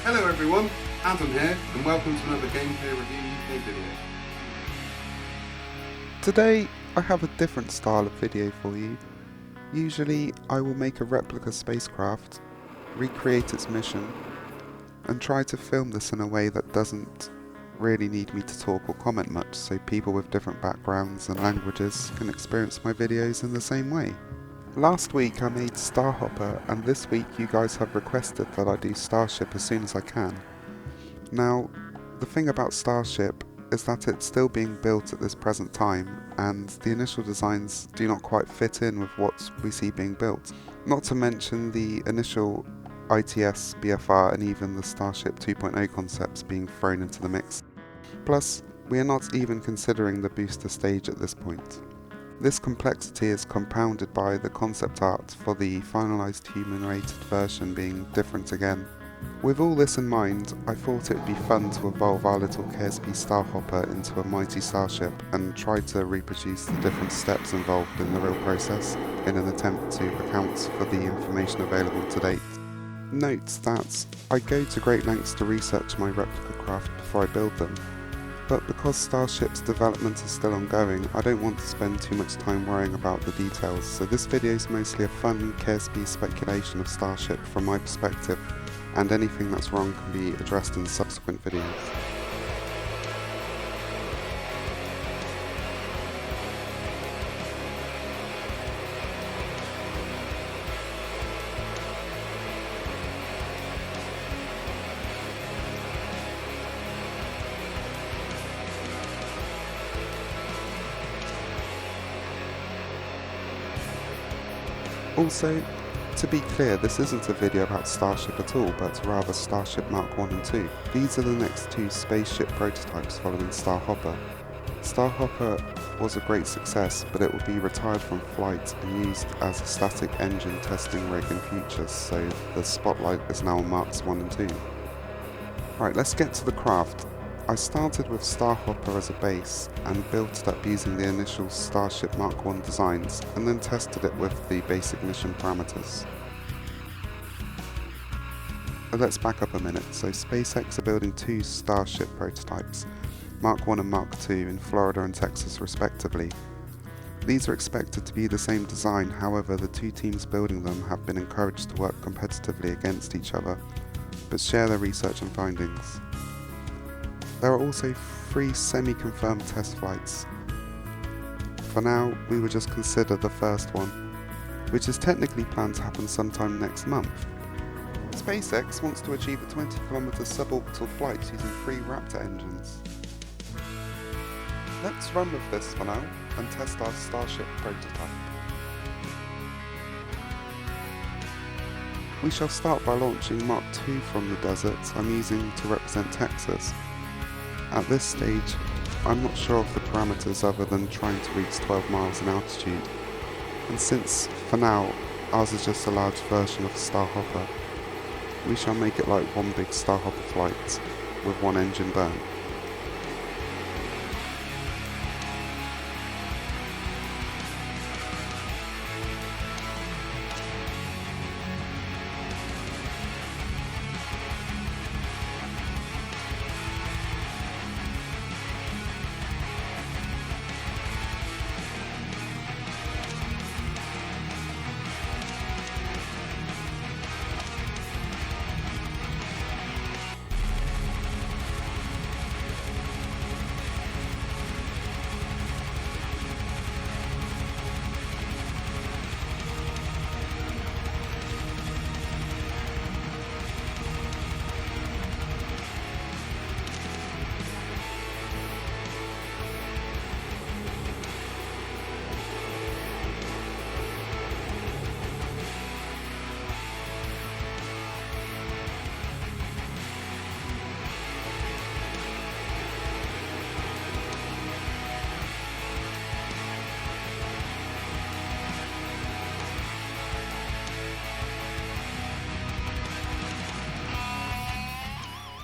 Hello everyone, Adam here, and welcome to another Gameplay Review UK video. Today I have a different style of video for you. Usually I will make a replica spacecraft, recreate its mission, and try to film this in a way that doesn't really need me to talk or comment much, so people with different backgrounds and languages can experience my videos in the same way. Last week I made Starhopper, and this week you guys have requested that I do Starship as soon as I can. Now, the thing about Starship is that it's still being built at this present time, and the initial designs do not quite fit in with what we see being built. Not to mention the initial ITS, BFR and even the Starship 2.0 concepts being thrown into the mix. Plus, we are not even considering the booster stage at this point. This complexity is compounded by the concept art for the finalised human-rated version being different again. With all this in mind, I thought it would be fun to evolve our little KSP Starhopper into a mighty starship and try to reproduce the different steps involved in the real process in an attempt to account for the information available to date. Note that I go to great lengths to research my replica craft before I build them. But because Starship's development is still ongoing, I don't want to spend too much time worrying about the details, so this video is mostly a fun KSP speculation of Starship from my perspective, and anything that's wrong can be addressed in subsequent videos. Also, to be clear, this isn't a video about Starship at all, but rather Starship Mk1 and 2. These are the next two spaceship prototypes following Starhopper. Starhopper was a great success, but it will be retired from flight and used as a static engine testing rig in future, so the spotlight is now on Marks 1 and 2. Right, let's get to the craft. I started with Starhopper as a base and built it up using the initial Starship Mk1 designs and then tested it with the basic mission parameters. Let's back up a minute. So SpaceX are building two Starship prototypes, Mk1 and Mk2 in Florida and Texas respectively. These are expected to be the same design, however the two teams building them have been encouraged to work competitively against each other, but share their research and findings. There are also 3 semi-confirmed test flights. For now, we will just consider the first one, which is technically planned to happen sometime next month. SpaceX wants to achieve a 20km suborbital flight using 3 Raptor engines. Let's run with this for now and test our Starship prototype. We shall start by launching Mk2 from the desert I'm using to represent Texas. At this stage, I'm not sure of the parameters other than trying to reach 12 miles in altitude, and since, for now, ours is just a large version of Starhopper, we shall make it like one big Starhopper flight with one engine burn.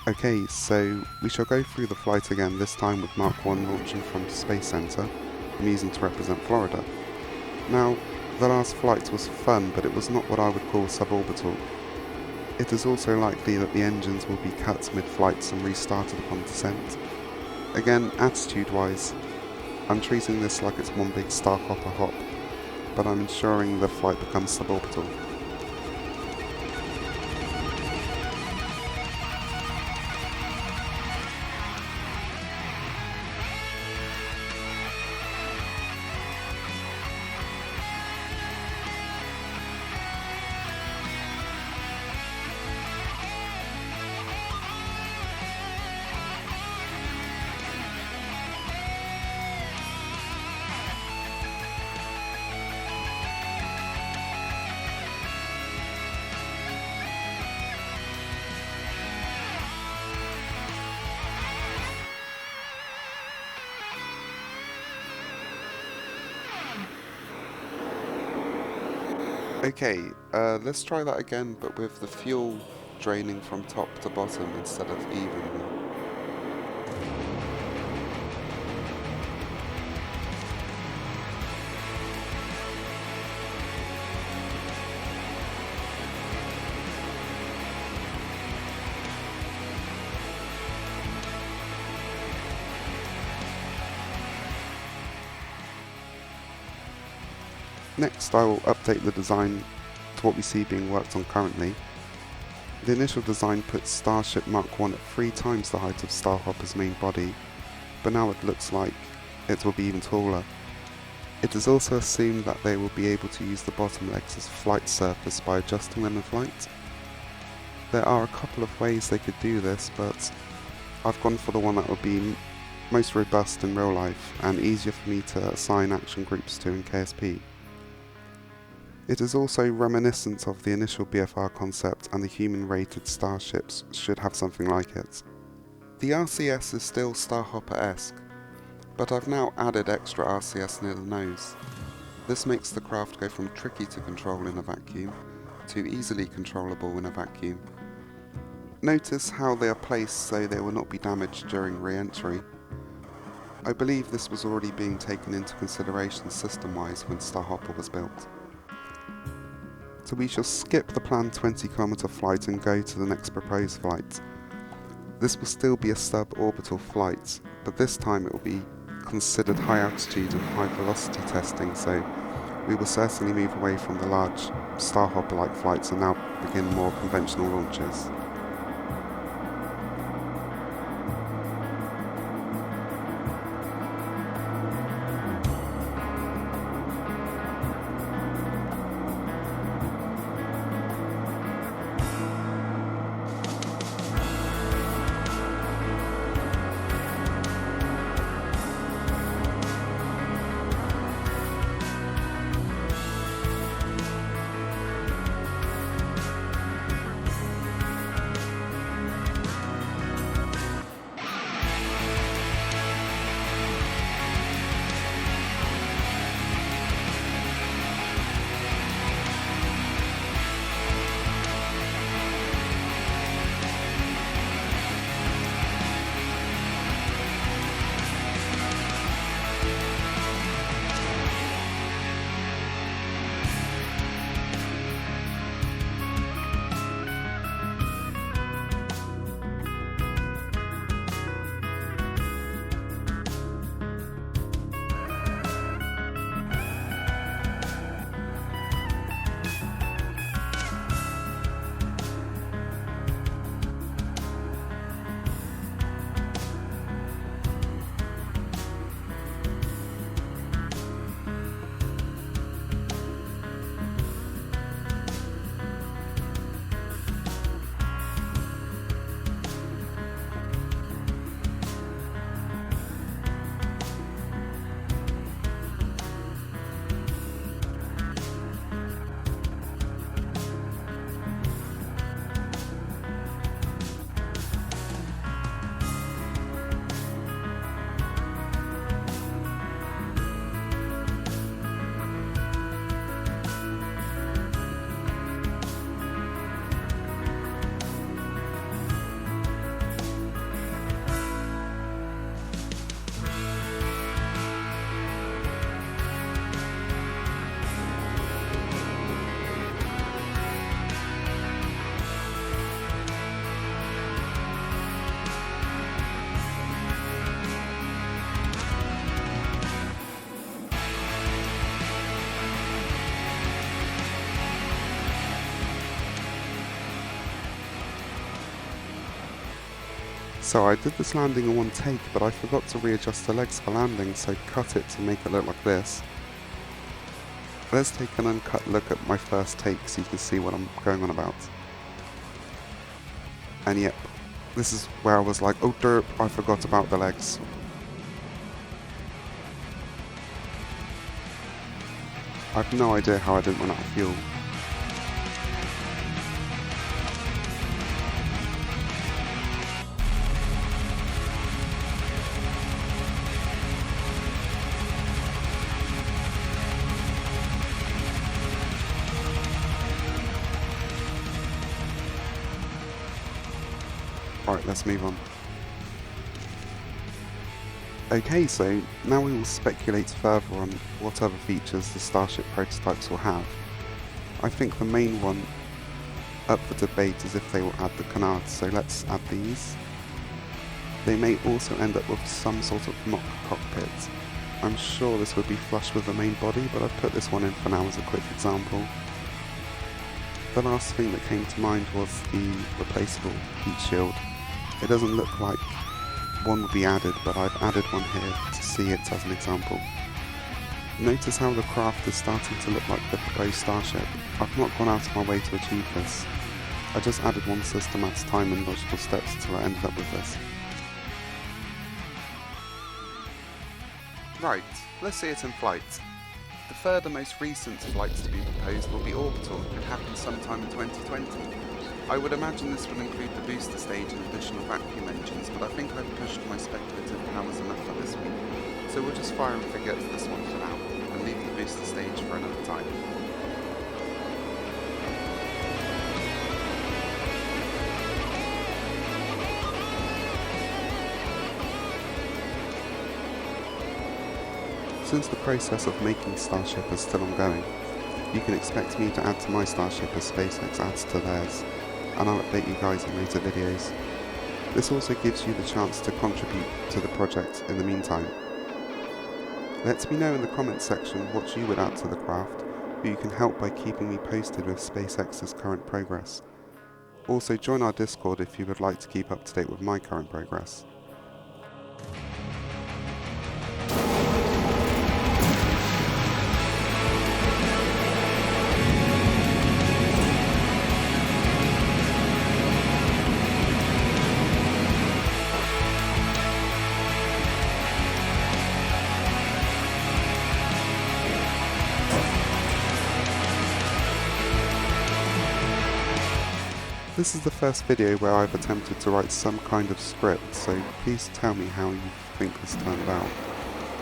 Okay, so we shall go through the flight again, this time with Mk1 launching from Space Center, I'm using to represent Florida. Now, the last flight was fun, but it was not what I would call suborbital. It is also likely that the engines will be cut mid-flights and restarted upon descent. Again, attitude-wise, I'm treating this like it's one big Starhopper hop, but I'm ensuring the flight becomes suborbital. Okay, let's try that again, but with the fuel draining from top to bottom instead of evenly. Next, I will update the design to what we see being worked on currently. The initial design puts StarShip Mk1 at 3 times the height of Starhopper's main body, but now it looks like it will be even taller. It is also assumed that they will be able to use the bottom legs as flight surface by adjusting them in flight. There are a couple of ways they could do this, but I've gone for the one that would be most robust in real life and easier for me to assign action groups to in KSP. It is also reminiscent of the initial BFR concept, and the human-rated starships should have something like it. The RCS is still Starhopper-esque, but I've now added extra RCS near the nose. This makes the craft go from tricky to control in a vacuum to easily controllable in a vacuum. Notice how they are placed so they will not be damaged during re-entry. I believe this was already being taken into consideration system-wise when Starhopper was built. So we shall skip the planned 20km flight and go to the next proposed flight. This will still be a suborbital flight, but this time it will be considered high altitude and high velocity testing, so we will certainly move away from the large Starhopper-like flights and now begin more conventional launches. So I did this landing in one take, but I forgot to readjust the legs for landing, so cut it to make it look like this. Let's take an uncut look at my first take so you can see what I'm going on about. And yep, this is where I was like, oh derp, I forgot about the legs. I have no idea how I didn't run out of fuel. Alright, let's move on. Okay, so now we will speculate further on what other features the Starship prototypes will have. I think the main one up for debate is if they will add the canards, so let's add these. They may also end up with some sort of mock cockpit. I'm sure this would be flush with the main body, but I've put this one in for now as a quick example. The last thing that came to mind was the replaceable heat shield. It doesn't look like one would be added, but I've added one here to see it as an example. Notice how the craft is starting to look like the proposed Starship. I've not gone out of my way to achieve this. I just added one system at a time in logical steps until I ended up with this. Right, let's see it in flight. The third and most recent flights to be proposed will be orbital and happen sometime in 2020. I would imagine this will include the booster stage and additional vacuum engines, but I think I've pushed my speculative powers enough for this week, so we'll just fire and forget this one for now, and leave the booster stage for another time. Since the process of making Starship is still ongoing, you can expect me to add to my Starship as SpaceX adds to theirs, and I'll update you guys in later videos. This also gives you the chance to contribute to the project in the meantime. Let me know in the comments section what you would add to the craft, or you can help by keeping me posted with SpaceX's current progress. Also join our Discord if you would like to keep up to date with my current progress. This is the first video where I've attempted to write some kind of script, so please tell me how you think this turned out.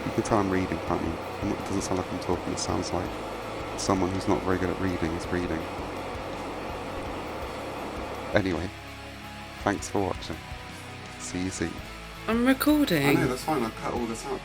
You can tell I'm reading, can't you? And it doesn't sound like I'm talking, it sounds like someone who's not very good at reading is reading. Anyway, thanks for watching. See you soon. I'm recording. I know, that's fine, I'll cut all this out.